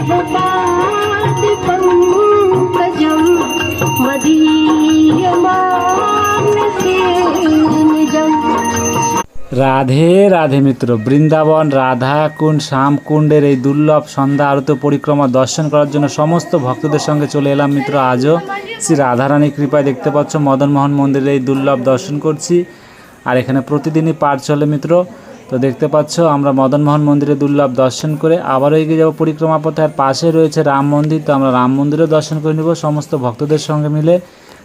मेघपादिपङ्कजं मदीयमानसेनिजम्। রাধে রাধে মিত্র, বৃন্দাবন রাধাকুণ্ড শ্যামকুণ্ডের এই দুর্লভ সন্ধ্যা আরতি পরিক্রমা দর্শন করার জন্য সমস্ত ভক্তদের সঙ্গে চলে এলাম মিত্র। আজও শ্রী রাধারানীর কৃপায় দেখতে পাচ্ছ মদনমোহন মন্দিরে এই দুর্লভ দর্শন করছি। আর এখানে প্রতিদিনই পাঠ চলে মিত্র। তো দেখতে পাচ্ছ আমরা মদনমোহন মন্দিরে দুর্লভ দর্শন করে আবারও এগিয়ে যাবো পরিক্রমা পথে। আর পাশে রয়েছে রাম মন্দির, তো আমরা রাম মন্দিরেও দর্শন করে নেব সমস্ত ভক্তদের সঙ্গে মিলে।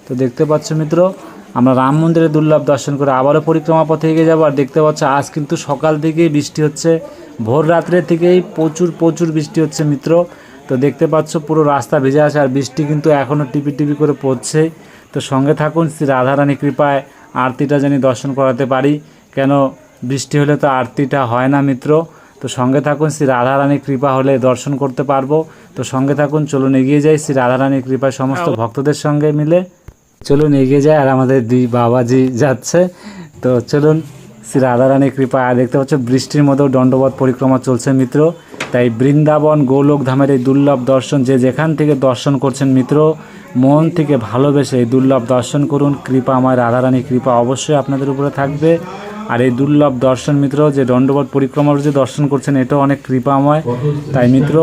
তো দেখতে পাচ্ছ মিত্র, আমরা রাম মন্দিরে দুর্লভ দর্শন করে আবারও পরিক্রমা পথে এগিয়ে যাবো। আর দেখতে পাচ্ছ আজ কিন্তু সকাল থেকেই বৃষ্টি হচ্ছে, ভোর রাত্রে থেকেই প্রচুর বৃষ্টি হচ্ছে মিত্র। তো দেখতে পাচ্ছ পুরো রাস্তা ভেজে আছে, আর বৃষ্টি কিন্তু এখনও টিপি টিপি করে পড়ছে। তো সঙ্গে থাকুন, শ্রী রাধারানী কৃপায় আরতিটা জানি দর্শন করাতে পারি, কেন বৃষ্টি হলে তো আরতিটা হয় না মিত্র। তো সঙ্গে থাকুন, শ্রী রাধারানীর কৃপা হলে দর্শন করতে পারবো। তো সঙ্গে থাকুন, চলুন এগিয়ে যাই শ্রী রাধারানীর কৃপায় সমস্ত ভক্তদের সঙ্গে মিলে। চলুন এগিয়ে যায়, আর আমাদের দুই বাবাজি যাচ্ছে। তো চলুন শ্রী রাধারানীর কৃপায়। আর দেখতে পাচ্ছ বৃষ্টির মধ্যেও দণ্ডবত পরিক্রমা চলছে মিত্র। তাই বৃন্দাবন গোলোক ধামের এই দুর্লভ দর্শন যে যেখান থেকে দর্শন করছেন মিত্র, মন থেকে ভালোবেসে এই দুর্লভ দর্শন করুন। কৃপা আমার রাধারানীর কৃপা অবশ্যই আপনাদের উপরে থাকবে। আর এই দুর্লভ দর্শন মিত্র, যে দণ্ডবত পরিক্রমার যে দর্শন করছেন, এটাও অনেক কৃপাময়। তাই মিত্র,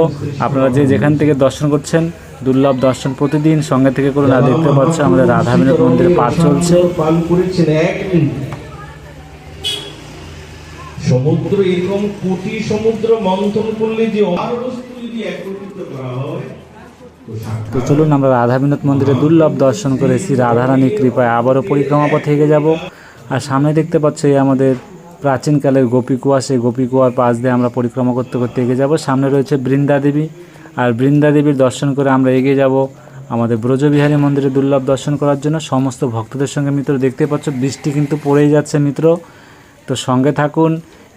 আপনারা যে যেখান থেকে দর্শন করছেন দুর্লভ দর্শন প্রতিদিন সঙ্গে থেকে করুন। আর দেখতে পাচ্ছ আমাদের রাধা বিনোদ মন্দিরে পাঠ চলছে। সমুদ্র এরকম কোটি সমুদ্র মন্থন করলে যে বস্তু যদি একত্রিত করা হয়, তো চলুন আমরা রাধা বিনোদ মন্দিরে দুর্লভ দর্শন করে শ্রী রাধারানীর কৃপায় আবারও পরিক্রমা পথে এগিয়ে যাব। আর সামনে দেখতে পাচ্ছ এই আমাদের প্রাচীনকালের গোপীকুয়া, সেই গোপীকুয়ার পাশ দিয়ে আমরা পরিক্রমা করতে করতে এগিয়ে যাব। সামনে রয়েছে বৃন্দা দেবী, আর বৃন্দা দেবীর দর্শন করে আমরা এগিয়ে যাব আমাদের ব্রজবিহারী মন্দিরে দুর্লভ দর্শন করার জন্য সমস্ত ভক্তদের সঙ্গে। মিত্র দেখতে পাচ্ছ বৃষ্টি কিন্তু পড়েই যাচ্ছে মিত্র। তো সঙ্গে থাকুন,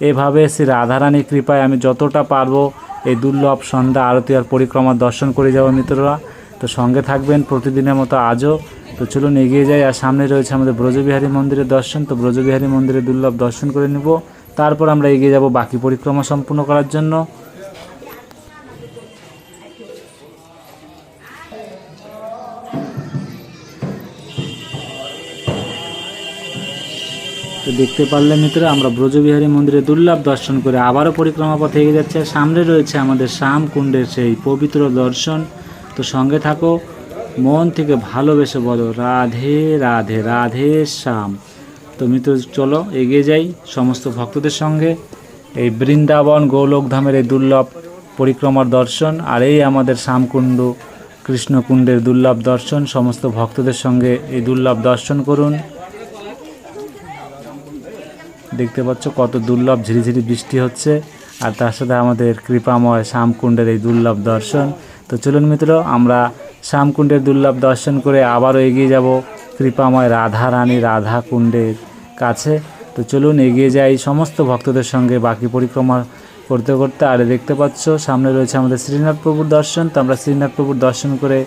এভাবে শ্রী রাধারানীর কৃপায় আমি যতটা পারবো এই দুর্লভ সন্ধ্যা আরতি আর পরিক্রমার দর্শন করে যাব মিত্ররা। তো সঙ্গে থাকবেন প্রতিদিনের মতো আজও। তো চলুন এগিয়ে যাই। আর সামনে রয়েছে আমাদের ব্রজবিহারী মন্দিরের দর্শন। তো ব্রজবিহারী মন্দিরে দুর্লভ দর্শন করে নেব, তারপর আমরা এগিয়ে যাব বাকি পরিক্রমা সম্পূর্ণ করার জন্য। তো দেখতে পারলে মিত্র, আমরা ব্রজবিহারী মন্দিরে দুর্লভ দর্শন করে আবারও পরিক্রমা পথে এগিয়ে যাচ্ছে। সামনে রয়েছে আমাদের শ্যামকুণ্ডের সেই পবিত্র দর্শন। তো সঙ্গে থাকো, মন থেকে ভালোবেসে বলো রাধে রাধে রাধে শ্যাম। তো মিত্র চলো এগিয়ে যাই সমস্ত ভক্তদের সঙ্গে এই বৃন্দাবন গোলোক ধামের এই দুর্লভ পরিক্রমার দর্শন, আর এই আমাদের শ্যামকুণ্ড কৃষ্ণকুণ্ডের দুর্লভ দর্শন। সমস্ত ভক্তদের সঙ্গে এই দুর্লভ দর্শন করুন। দেখতে পাচ্ছ কত দুর্লভ ঝিরিঝিরি বৃষ্টি হচ্ছে, আর তার সাথে আমাদের কৃপাময় শ্যামকুণ্ডের এই দুর্লভ দর্শন। তো চলুন মিত্র, আমরা শ্যামকুণ্ডের দুর্লভ দর্শন করে আবারও এগিয়ে যাব কৃপাময় রাধারানী রাধাকুণ্ডের কাছে। তো চলুন এগিয়ে যাই সমস্ত ভক্তদের সঙ্গে বাকি পরিক্রমা করতে করতে। আর দেখতে পাচ্ছ সামনে রয়েছে আমাদের শ্রীনাথ প্রভুর দর্শন। তো আমরা শ্রীনাথ প্রভুর দর্শন করে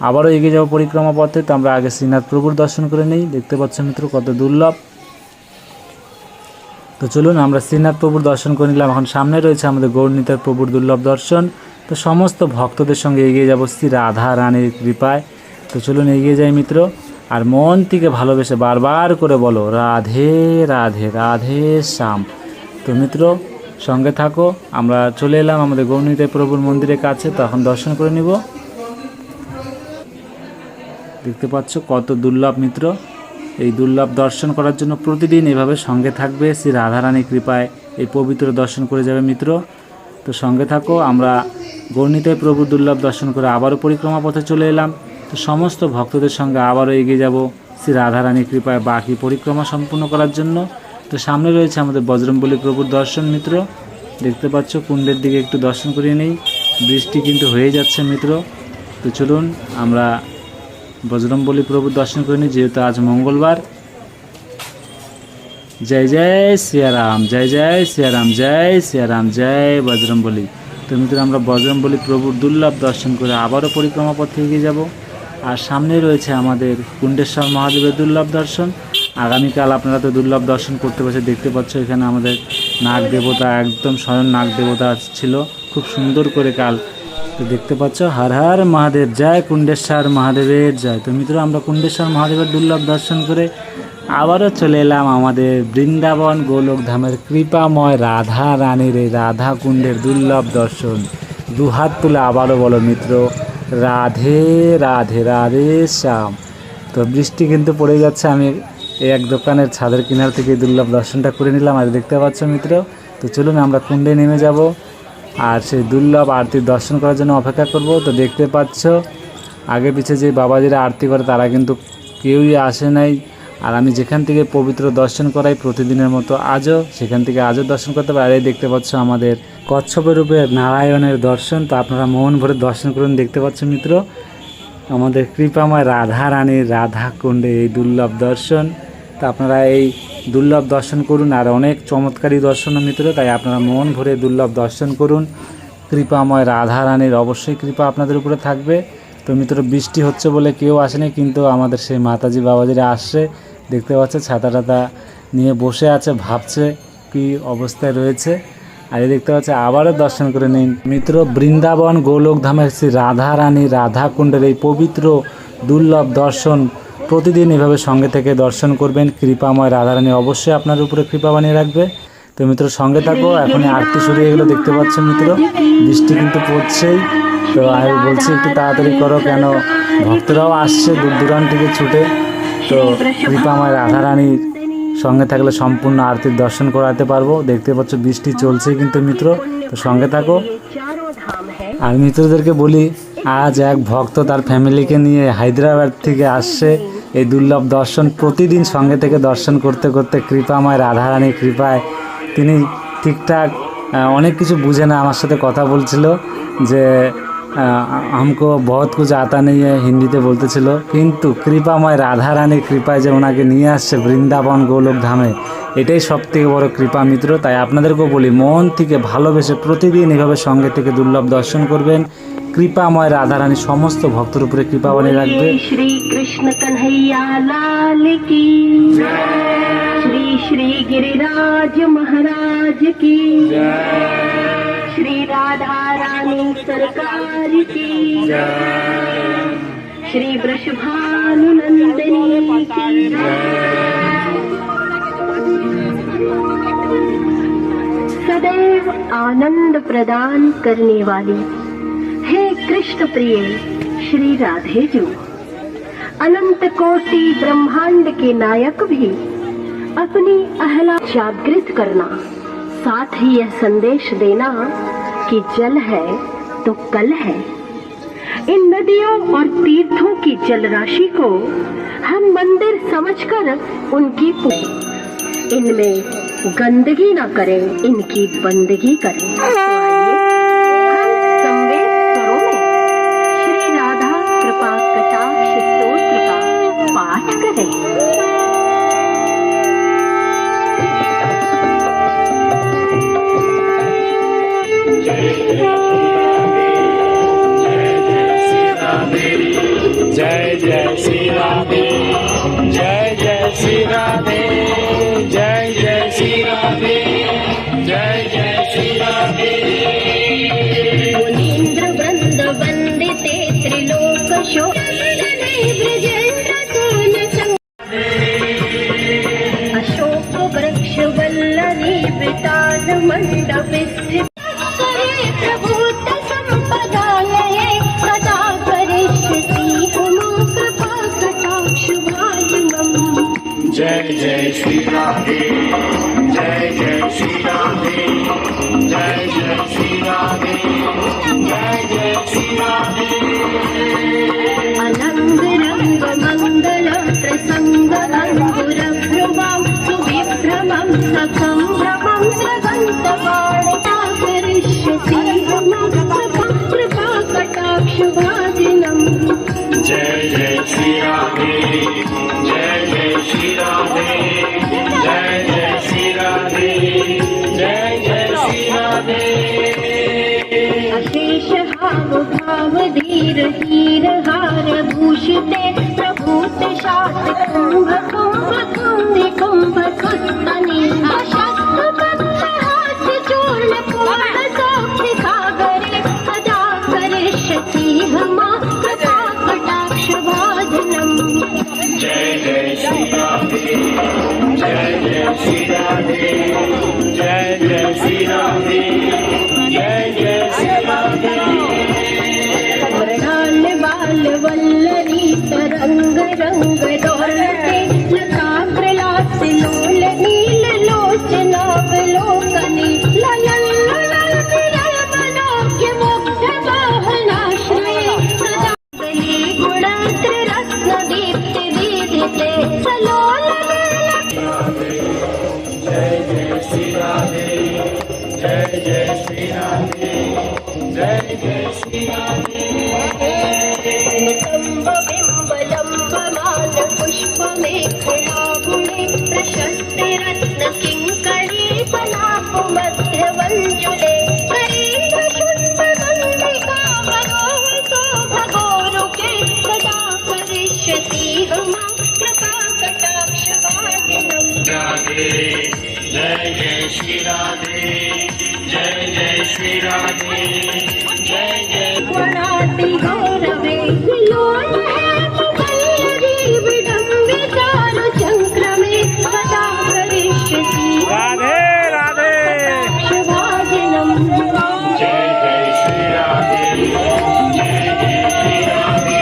আবারও এগিয়ে যাব পরিক্রমা পথে। তো আমরা আগে শ্রীনাথ প্রভুর দর্শন করে নিই। দেখতে পাচ্ছ মিত্র কত দুর্লভ। তো চলুন আমরা শ্রীনাথ প্রভুর দর্শন করে নিলাম। এখন সামনে রয়েছে আমাদের গৌরনীতার প্রভুর দুর্লভ দর্শন। তো সমস্ত ভক্তদের সঙ্গে এগিয়ে যাব শ্রী রাধা রানীর কৃপায়। তো চলুন এগিয়ে যাই মিত্র, আর মন থেকে ভালোবেসে বারবার করে বলো রাধে রাধে রাধে শ্যাম। তো মিত্র সঙ্গে থাকো, আমরা চলে এলাম আমাদের গৌরনীতার প্রভুর মন্দিরের কাছে। তো এখন দর্শন করে নিব। দেখতে পাচ্ছ কত দুর্লভ মিত্র। এই দুর্লভ দর্শন করার জন্য প্রতিদিন এভাবে সঙ্গে থাকবে, শ্রী রাধারানীর কৃপায় এই পবিত্র দর্শন করে যাবে মিত্র। তো সঙ্গে থাকো, আমরা গৌরনীতায় প্রভুর দুর্লভ দর্শন করে আবারও পরিক্রমা পথে চলে এলাম। তো সমস্ত ভক্তদের সঙ্গে আবারও এগিয়ে যাব শ্রী রাধারানীর কৃপায় বাকি পরিক্রমা সম্পূর্ণ করার জন্য। তো সামনে রয়েছে আমাদের বজরংবলী প্রভুর দর্শন মিত্র। দেখতে পাচ্ছ কুণ্ডের দিকে একটু দর্শন করিয়ে নেই, বৃষ্টি কিন্তু হয়ে যাচ্ছে মিত্র। তো চলুন আমরা বজরংবলী প্রভুর দর্শন করে নিই, যেহেতু আজ মঙ্গলবার। জয় জয় সিয়ারাম, জয় জয় সিয়ারাম, জয় সিয়ারাম, জয় বজরংবলী। তো মিত্র আমরা বজরংবলী প্রভুর দুর্লভ দর্শন করে আবারও পরিক্রমা পথে এগিয়ে যাব। আর সামনে রয়েছে আমাদের কুণ্ডেশ্বর মহাদেবের দুর্লভ দর্শন। আগামীকাল আপনারা তো দুর্লভ দর্শন করতে পারছে, দেখতে পাচ্ছ এখানে আমাদের নাগ দেবতা, একদম স্বয়ং নাগ দেবতা ছিল, খুব সুন্দর করে কাল তো দেখতে পাচ্ছ হর হর মহাদেব জয়, কুণ্ডেশ্বর মহাদেবের জয়। তো মিত্র, আমরা কুণ্ডেশ্বর মহাদেবের দুর্লভ দর্শন করে আবারও চলে এলাম আমাদের বৃন্দাবন গোলক ধামের কৃপাময় রাধা রানীর এই রাধা কুণ্ডের দুর্লভ দর্শন। দুহাত তুলে আবারও বলো মিত্র, রাধে রাধে রাধে শ্যাম। তো বৃষ্টি কিন্তু পড়ে যাচ্ছে, আমি এই এক দোকানের ছাদের কিনার থেকে দুর্লভ দর্শনটা করে নিলাম। আর দেখতে পাচ্ছ মিত্র, তো চলুন আমরা কুণ্ডে নেমে যাব আর সেই দুর্লভ আরতির দর্শন করার জন্য অপেক্ষা করব। তো দেখতে পাচ্ছ আগে পিছে যে বাবাজিরা আরতি করে তারা কিন্তু কেউই আসে নাই। আর আমি যেখান থেকে পবিত্র দর্শন করাই প্রতিদিনের মতো আজও সেখান থেকে আজও দর্শন করতে পারি। আর এই দেখতে পাচ্ছ আমাদের কচ্ছপের রূপে নারায়ণের দর্শন। তো আপনারা মন ভরে দর্শন করুন। দেখতে পাচ্ছ মিত্র, আমাদের কৃপাময় রাধা রানীর রাধা কুণ্ডে এই দুর্লভ দর্শন। তা আপনারা এই দুর্লভ দর্শন করুন, আর অনেক চমৎকারী দর্শন মিত্র, তাই আপনারা মন ভরে দুর্লভ দর্শন করুন। কৃপাময় রাধা রানীর অবশ্যই কৃপা আপনাদের উপরে থাকবে। তো মিত্র, বৃষ্টি হচ্ছে বলে কেউ আসেনি, কিন্তু আমাদের সেই মাতাজি বাবাজিরা আসছে। দেখতে পাচ্ছে ছাতা টাতা নিয়ে বসে আছে, ভাবছে কি অবস্থায় রয়েছে। আর এই দেখতে পাচ্ছে আবারও দর্শন করে নিন মিত্র, বৃন্দাবন গোলক ধামের শ্রী রাধা রানী রাধা কুণ্ডের এই পবিত্র দুর্লভ দর্শন প্রতিদিন এভাবে সঙ্গে থেকে দর্শন করবেন। কৃপাময় রাধারানী অবশ্যই আপনার উপরে কৃপা বানিয়ে রাখবে। তো মিত্র, সঙ্গে থাকো। এখনই আরতি শুরু হয়ে গেলো, দেখতে পাচ্ছ মিত্র, বৃষ্টি কিন্তু পড়ছেই। তো আমি বলছি একটু তাড়াতাড়ি করো, কেন ভক্তরাও আসছে দূর দূরান্ত থেকে ছুটে। তো কৃপাময় রাধারানীর সঙ্গে থাকলে সম্পূর্ণ আরতির দর্শন করাতে পারবো। দেখতে পাচ্ছ বৃষ্টি চলছেই কিন্তু মিত্র, তো সঙ্গে থাকো। আর মিত্রদেরকে বলি, আজ এক ভক্ত তার ফ্যামিলিকে নিয়ে হায়দ্রাবাদ থেকে আসছে এই দুর্লভ দর্শন প্রতিদিন সঙ্গে থেকে দর্শন করতে করতে কৃপাময় রাধারানীর কৃপায় তিনি ঠিকঠাক অনেক কিছু বুঝে না, আমার সাথে কথা বলছিল যে हमको बहुत कुछ आता नहीं है, হিন্দিতে বলতেছিল। কিন্তু কৃপাময় রাধারানীর কৃপায় যে ওনাকে নিয়ে আসছে বৃন্দাবন গোলক ধামে, এটাই সবথেকে বড় কৃপা মিত্র। তাই আপনাদেরকেও বলি, মন থেকে ভালোবেসে প্রতিদিন এভাবে সঙ্গে থেকে দুর্লভ দর্শন করবেন। কৃপাময় রাধারানী সমস্ত ভক্তের উপরে কৃপা বানিয়ে রাখবে। श्री कृष्ण कन्हैया लाल की श्री श्री गिरिराज महाराज की श्री राधा रानी सरकार की श्री वृषभानुनंदिनी की सदैव आनंद प्रदान करने वाली हे कृष्ण प्रिय श्री राधे जो, अनंत कोटि ब्रह्मांड के नायक भी अपनी अहला जागृत करना, साथ ही यह संदेश देना कि जल है तो कल है। इन नदियों और तीर्थों की जल राशि को हम मंदिर समझकर उनकी इनमें गंदगी न करें, इनकी बंदगी करें। तो आइए हम संवेद स्वरों में श्री राधा कृपा कटाक्ष स्तोत्र का पाठ करें। जय जय श्री राधे, जय जय श्री राधे, जय जय श्री राधे, जय जय श्री राधे। मुनीन्द्र वृंद वंदिते त्रिलोक शोभने ब्रजेन्द्र सोन अशोक वृक्ष वल्लरी वितान मंडप स्थित करे प्रभुत संपदालये सदा करिष्यति उमा कृपा कटाक्ष भाजनम्। जय जय श्री राधे, जय जय श्री राधे, जय जय श्री राधे, जय जय श्री राधे। अनंग रंग मंगल प्रसंग अंगुर भ्रुवं सुविभ्रमं ससंभ्रमं सगन्त वार्ता करिष्यति उमा कृपा कटाक्ष भाजनम्। जय जय श्री राधे, जय जय श्री राधे, जय जय श्री राधे, जय जय श्री राधे। अशेष हाव भाव धीर हीर हार भूषिते प्रभूत शात कुंभ कुंभ कुंभि कुंभ कुस्तनि अशक्त बद्ध हाथ चूर्ण पूर्ण साक्षी सागरे सदा करिष्यति श्री राधे जय जय श्री राधे जय जय श्री राधे मृणाल बाल वल्लरी तरंग रंग दौलते लता प्रलास लोल नील लोचनावलोकने ललन ललन विरल मनोज्ञ मुग्ध वाहनाश्रये सदा गले गुणत्र रत्न दीप्ति दीदिते सलोल जय जय श्री राधे जय जय श्री राधे जय जय श्री राधे बिम्बलम्बमान पुष्पमेखलागुणे प्रशस्ते रत्न किङ्कणे पलापमध्यवञ्जुले करीन्द्रशुष्पगन्धिका भगवतो भगोरुके सदा करिष्यति मां कृपाकटाक्षवादिनम् राधे जय जय श्री राधे जय जय श्री राधे जय जय वनाति गौरवे लोल है वल्लरी विडम्बे चारु चङ्क्रमे सदा करिष्यति राधे राधे शिवाजिनम् जय जय श्री राधे जय जय श्री राधे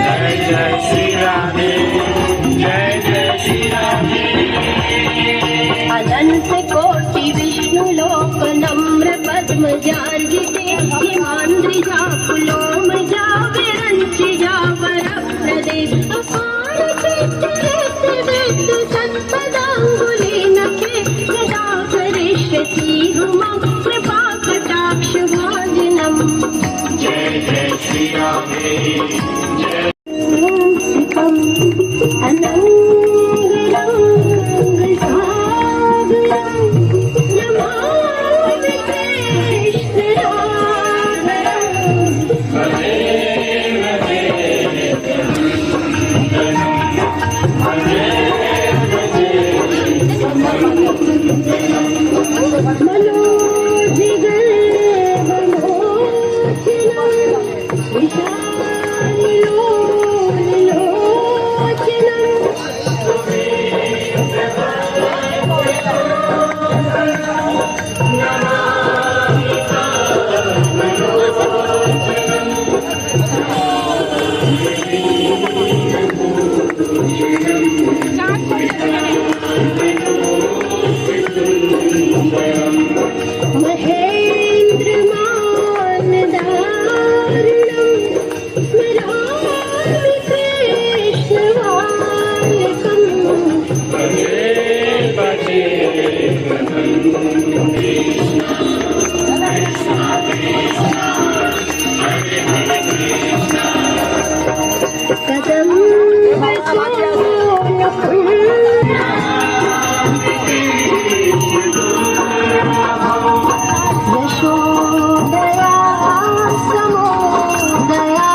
जय जय श्री राधे जय जय श्री राधे अनंत कोटि विष्णु लोक नम्र पद्मजार्जिते हिमान्द्रिजा पुलोमजा विरञ्चिजा वरप्रदे अपार चित्तरेत्य सत्पदाङ्गुलीनखे सदा करिष्यति मां कृपाकटाक्षभाजनम् जय जय श्री राधे जय यशोदया समोदया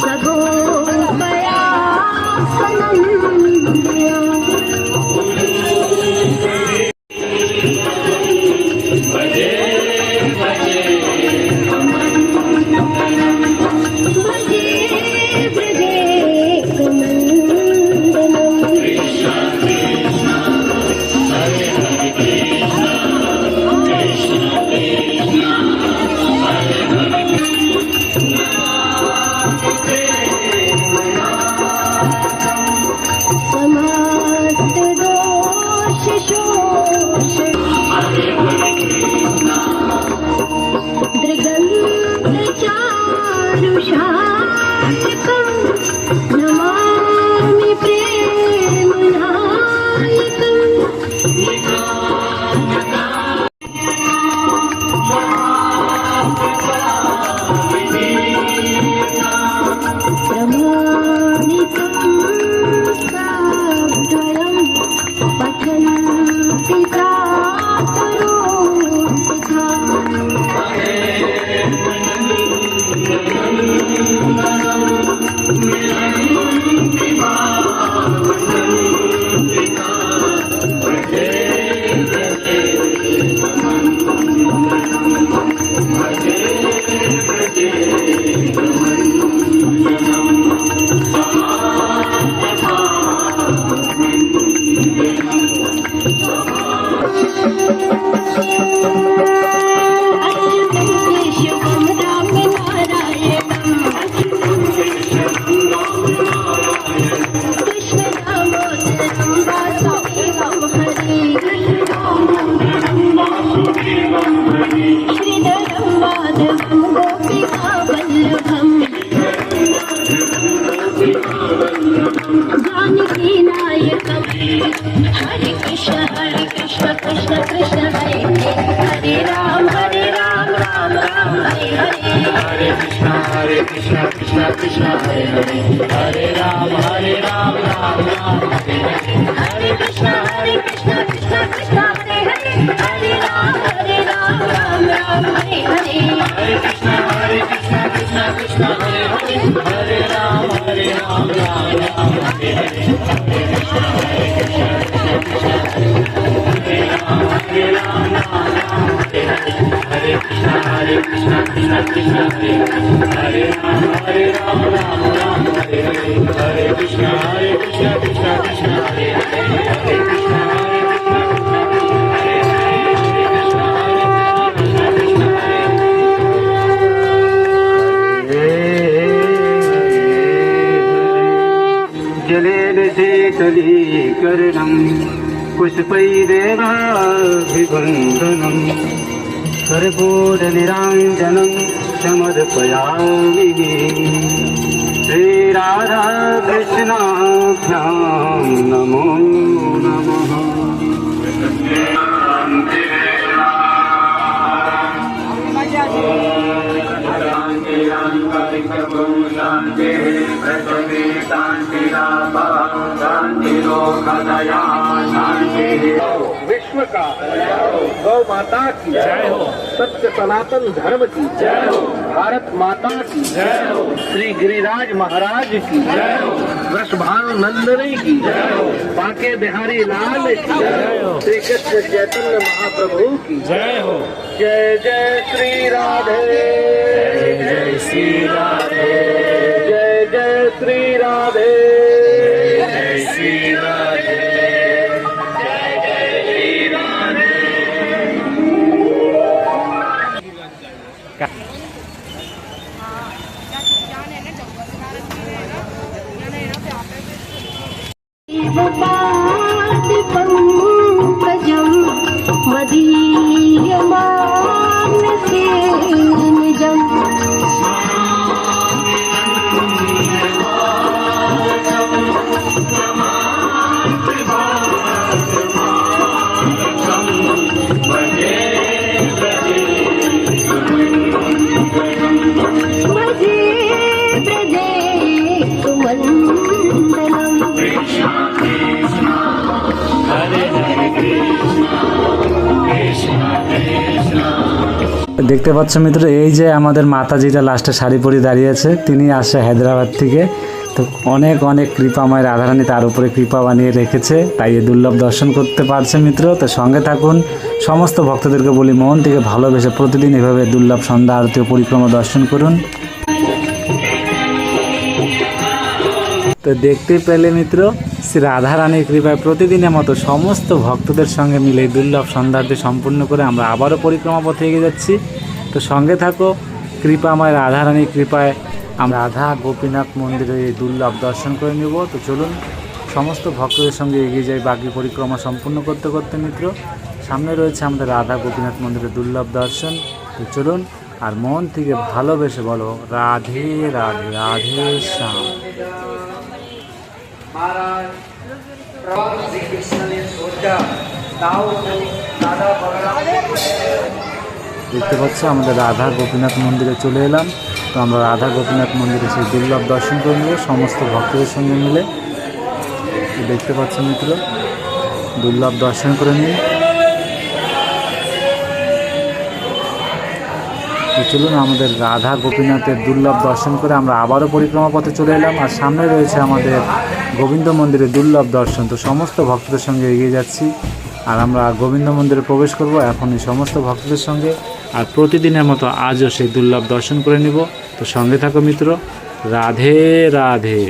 सगोदया सनन्द्या नमामि पठन्ति प्रातरो Hare Krishna Krishna Krishna Hare Hare Ram Ram Ram Hare Hare Hare Krishna Krishna Krishna Hare Hare Hare Ram Ram Ram Hare Hare Hare Krishna Krishna Krishna Hare Hare Hare Ram Ram Ram Hare Hare Hare Krishna Krishna Krishna Hare Hare Hare Ram Ram Ram Hare Hare Hare Krishna Krishna Krishna Hare Ram Ram Ram Hare Hare Hare Krishna Krishna Krishna Hare Hare Hare Ram Ram Hare Hare Hare Krishna Krishna Krishna Hare Hare Krishna जलेन शीतलीकरणं पुष्पैरेवाभिवन्दनं कर्पूरनिराञ्जनं समर्पयामि श्रीराधाकृष्णाभ्यां नमो नमः। विश्व का गौ माता की जय हो, सत्य सनातन धर्म की जय हो, भारत माता की जय हो, श्री गिरिराज महाराज की जय हो, वृषभानु नंदनी की जय हो, बांके बिहारी लाल की जय हो, श्री कृष्ण चैतन्य महाप्रभु की जय हो। जय जय श्री राधे, जय श्री राधे, जय जय श्री राधे, जय श्री राधे। पङ्कजं मदीयमानसे निजम् भजे ब्रजे सुमन्दनम् দেখতে পাচ্ছ মিত্র, এই যে আমাদের মাতাজিটা লাস্টে শাড়ি পরে দাঁড়িয়ে আছে, তিনি আসে হায়দ্রাবাদ থেকে। তো অনেক অনেক কৃপাময় রাধারানী তার উপরে কৃপা বানিয়ে রেখেছে, তাই এই দুর্লভ দর্শন করতে পারছে মিত্র। তো সঙ্গে থাকুন, সমস্ত ভক্তদেরকে বলি মন থেকে ভালোবেসে প্রতিদিন এভাবে দুর্লভ সন্ধ্যা আরতি ও পরিক্রমা দর্শন করুন। তো দেখতে পেলে মিত্র, শ্রী রাধারানীর কৃপায় প্রতিদিনের মতো সমস্ত ভক্তদের সঙ্গে মিলে এই দুর্লভ সন্ধ্যার্থী সম্পূর্ণ করে আমরা আবারও পরিক্রমা পথে এগিয়ে যাচ্ছি। তো সঙ্গে থাকো, কৃপাময় রাধারানীর কৃপায় আমরা রাধা গোপীনাথ মন্দিরে এই দুর্লভ দর্শন করে নেব। তো চলুন সমস্ত ভক্তদের সঙ্গে এগিয়ে যাই বাকি পরিক্রমা সম্পূর্ণ করতে করতে মিত্র। সামনে রয়েছে আমাদের রাধা গোপীনাথ মন্দিরের দুর্লভ দর্শন। তো চলুন, আর মন থেকে ভালোবেসে বলো রাধে রাধে, রাধে শ্যাম। महाराज प्रभु श्री कृष्ण ने सोचा दाऊ को दादा बलराम দেখতে পাচ্ছ আমাদের রাধা গোপীনাথ মন্দিরে চলে এলাম। তো আমরা রাধা গোপীনাথ মন্দিরে সেই দুর্লভ দর্শন করে নেব সমস্ত ভক্তদের সঙ্গে মিলে। তো দেখতে পাচ্ছ মিত্র, দুর্লভ দর্শন করে নিন। তো চলুন, আমাদের রাধা গোপীনাথের দুর্লভ দর্শন করে আমরা আবারও পরিক্রমা পথে চলে এলাম। আর সামনে রয়েছে আমাদের গোবিন্দ মন্দিরের দুর্লভ দর্শন। তো সমস্ত ভক্তদের সঙ্গে এগিয়ে যাচ্ছি, আর আমরা গোবিন্দ মন্দিরে প্রবেশ করব এখন এই সমস্ত ভক্তদের সঙ্গে। আর প্রতিদিনের মতো আজও সেই দুর্লভ দর্শন করে নিব। তো সঙ্গে থাকো মিত্র, রাধে রাধে।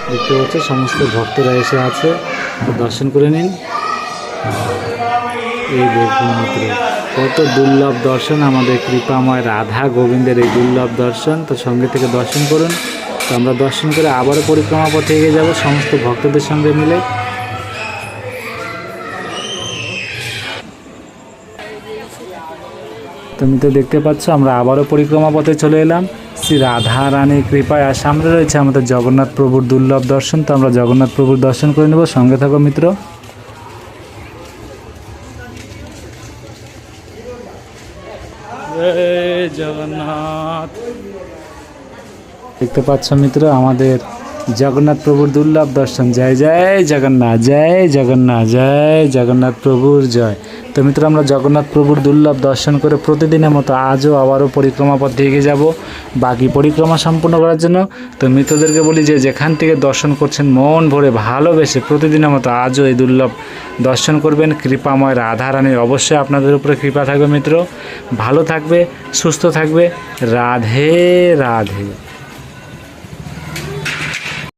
দেখতে পাচ্ছ সমস্ত ভক্তরা এসে আছে, তো দর্শন করে নিন। এই দেখুন মিত্র, কত দুর্লভ দর্শন, আমাদের কৃপাময় রাধা গোবিন্দের এই দুর্লভ দর্শন। তো সঙ্গে থেকে দর্শন করুন। তো আমরা দর্শন করে আবারও পরিক্রমা পথে এগিয়ে যাব সমস্ত ভক্তদের সঙ্গে মিলে। তো তুমি তো দেখতে পাচ্ছ আমরা আবারও পরিক্রমা পথে চলে এলাম শ্রী রাধা রানীর কৃপায়। আর সামনে রয়েছে আমাদের জগন্নাথ প্রভুর দুর্লভ দর্শন। তো আমরা জগন্নাথ প্রভুর দর্শন করে নেব, সঙ্গে থাকো মিত্র। জয় জগন্নাথ। দেখতে পাচ্ছ মিত্র আমাদের জগন্নাথ প্রভুর দুর্লভ দর্শন। জয় জয় জগন্নাথ, জয় জগন্নাথ, জয় জগন্নাথ প্রভুর জয়। তো মিত্র আমরা জগন্নাথ প্রভুর দুর্লভ দর্শন করে প্রতিদিনের মতো আজও আবারও পরিক্রমা পথে এগিয়ে যাব বাকি পরিক্রমা সম্পূর্ণ করার জন্য। তো মিত্রদেরকে বলি যে যেখান থেকে দর্শন করছেন মন ভরে ভালোবেসে প্রতিদিনের মতো আজও এই দুর্লভ দর্শন করবেন। কৃপাময় রাধা রানীর অবশ্যই আপনাদের উপরে কৃপা থাকবে মিত্র। ভালো থাকবে, সুস্থ থাকবে। রাধে রাধে।